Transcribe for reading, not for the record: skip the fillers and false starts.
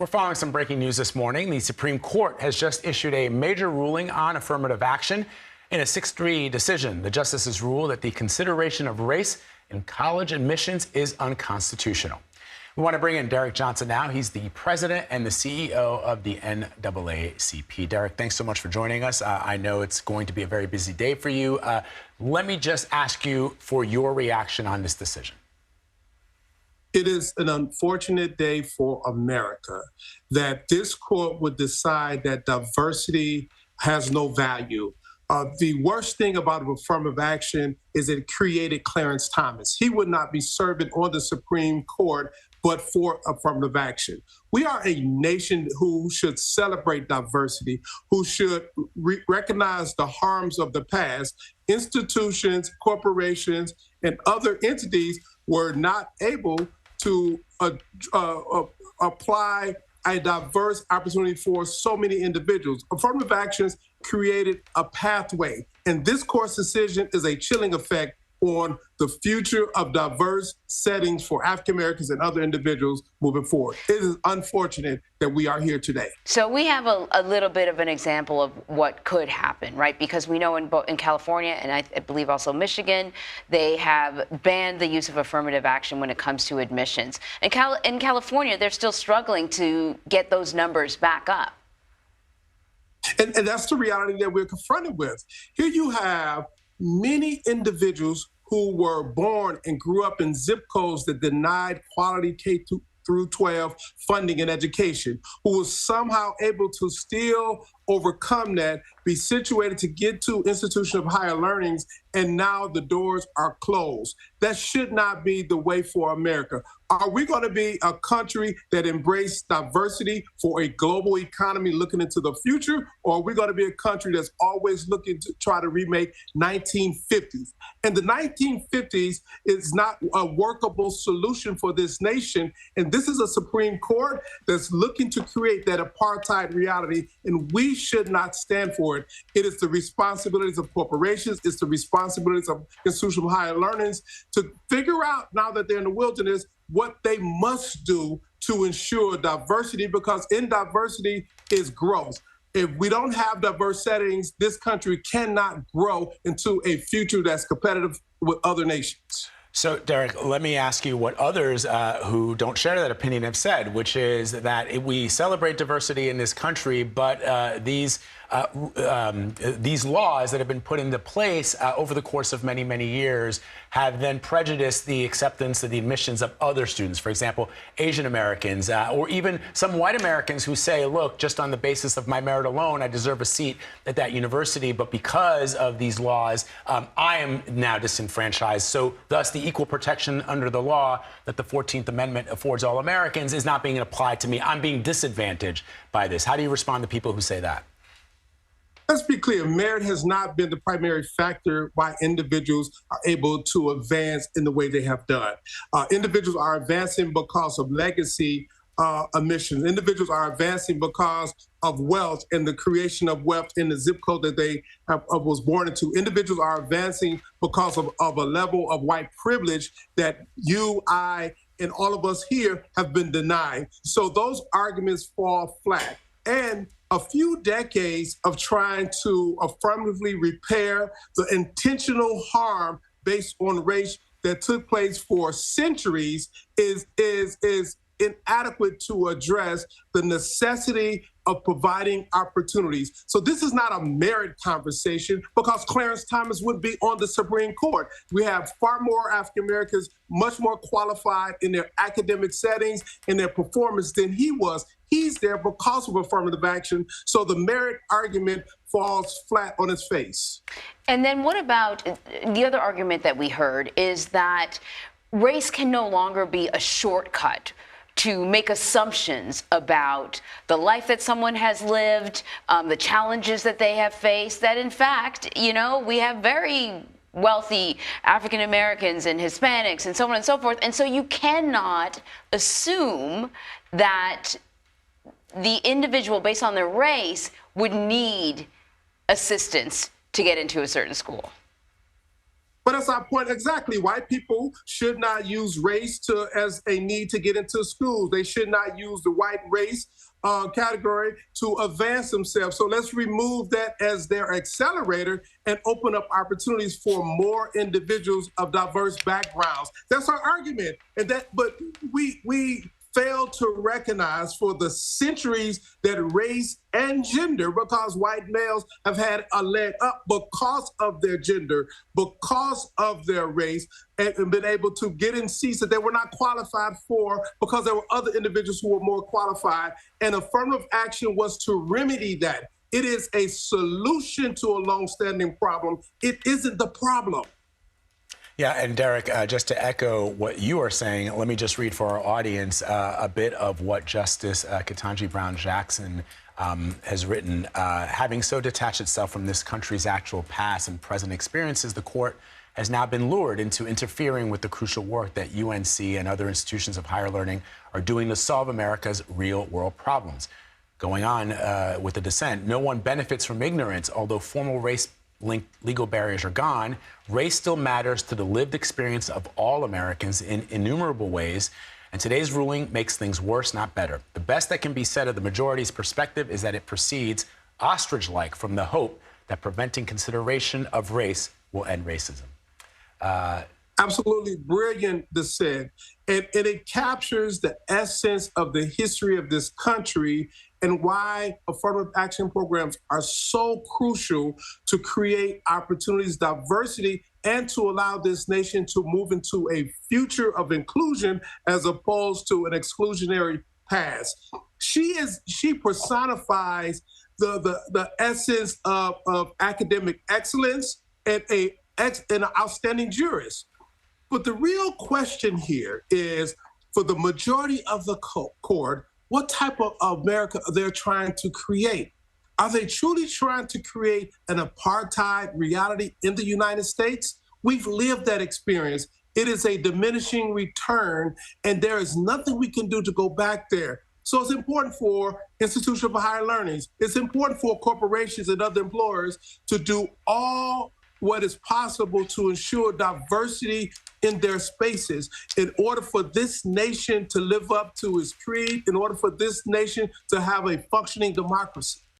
We're following some breaking news this morning. The Supreme Court has just issued a major ruling on affirmative action. In a 6-3 decision, the justices ruled that the consideration of race in college admissions is unconstitutional. We want to bring in Derrick Johnson now. He's the president and the CEO of the NAACP. Derrick, thanks so much for joining us. I know it's going to be a very busy day for you. Let me just ask you for your reaction on this decision. It is an unfortunate day for America that this court would decide that diversity has no value. The worst thing about affirmative action is it created Clarence Thomas. He would not be serving on the Supreme Court but for affirmative action. We are a nation who should celebrate diversity, who should recognize the harms of the past. Institutions, corporations, and other entities were not able to apply a diverse opportunity for so many individuals. Affirmative actions created a pathway, and this court's decision is a chilling effect on the future of diverse settings for African Americans and other individuals moving forward. It is unfortunate that we are here today. So we have a little bit of an example of what could happen, right? Because we know in California, and I believe also Michigan, they have banned the use of affirmative action when it comes to admissions. In California, they're still struggling to get those numbers back up. And that's the reality that we're confronted with. Here you have many individuals who were born and grew up in zip codes that denied quality K-12 funding and education, who was somehow able to still overcome that, be situated to get to institution of higher learnings, and now the doors are closed. That should not be the way for America. Are we going to be a country that embraces diversity for a global economy looking into the future, or are we going to be a country that's always looking to try to remake 1950s? And the 1950s is not a workable solution for this nation, and this is a Supreme Court that's looking to create that apartheid reality, and we should not stand for it. It is the responsibilities of corporations, it's the responsibilities of institutional higher learnings to figure out, now that they're in the wilderness, what they must do to ensure diversity, because in diversity is growth. If we don't have diverse settings, this country cannot grow into a future that's competitive with other nations. So, Derrick, let me ask you what others who don't share that opinion have said, which is that we celebrate diversity in this country, but these laws that have been put into place over the course of many, many years have then prejudiced the acceptance of the admissions of other students, for example, Asian Americans, or even some white Americans who say, look, just on the basis of my merit alone, I deserve a seat at that university, but because of these laws, I am now disenfranchised. So thus the equal protection under the law that the 14th Amendment affords all Americans is not being applied to me. I'm being disadvantaged by this. How do you respond to people who say that? Let's be clear, merit has not been the primary factor why individuals are able to advance in the way they have done. Individuals are advancing because of legacy admissions. Individuals are advancing because of wealth and the creation of wealth in the zip code that they was born into. Individuals are advancing because of a level of white privilege that you, I, and all of us here have been denied. So those arguments fall flat. And a few decades of trying to affirmatively repair the intentional harm based on race that took place for centuries is inadequate to address the necessity of providing opportunities. So this is not a merit conversation, because Clarence Thomas would be on the Supreme Court. We have far more African Americans, much more qualified in their academic settings and their performance than he was. He's there because of affirmative action. So the merit argument falls flat on its face. And then what about the other argument that we heard is that race can no longer be a shortcut to make assumptions about the life that someone has lived, the challenges that they have faced, that in fact, we have very wealthy African Americans and Hispanics and so on and so forth. And so you cannot assume that the individual, based on their race, would need assistance to get into a certain school. But that's our point exactly. White people should not use race as a need to get into schools. They should not use the white race category to advance themselves. So let's remove that as their accelerator and open up opportunities for more individuals of diverse backgrounds. That's our argument. But we failed to recognize for the centuries that race and gender, because white males have had a leg up because of their gender, because of their race, and been able to get in seats that they were not qualified for because there were other individuals who were more qualified. And affirmative action was to remedy that. It is a solution to a long-standing problem. It isn't the problem. Yeah, and Derrick, just to echo what you are saying, let me just read for our audience a bit of what Justice Ketanji Brown Jackson has written. Having so detached itself from this country's actual past and present experiences, the court has now been lured into interfering with the crucial work that UNC and other institutions of higher learning are doing to solve America's real-world problems. Going on with the dissent, no one benefits from ignorance, although formal race-linked legal barriers are gone. Race still matters to the lived experience of all Americans in innumerable ways, and today's ruling makes things worse, not better. The best that can be said of the majority's perspective is that it proceeds ostrich-like from the hope that preventing consideration of race will end racism. Absolutely brilliant dissent. And it captures the essence of the history of this country and why affirmative action programs are so crucial to create opportunities, diversity, and to allow this nation to move into a future of inclusion as opposed to an exclusionary past. She personifies the essence of academic excellence and an outstanding jurist. But the real question here is, for the majority of the court, what type of America they're trying to create? Are they truly trying to create an apartheid reality in the United States? We've lived that experience. It is a diminishing return, and there is nothing we can do to go back there. So it's important for institutions of higher learning. It's important for corporations and other employers to do all what is possible to ensure diversity in their spaces in order for this nation to live up to its creed, in order for this nation to have a functioning democracy.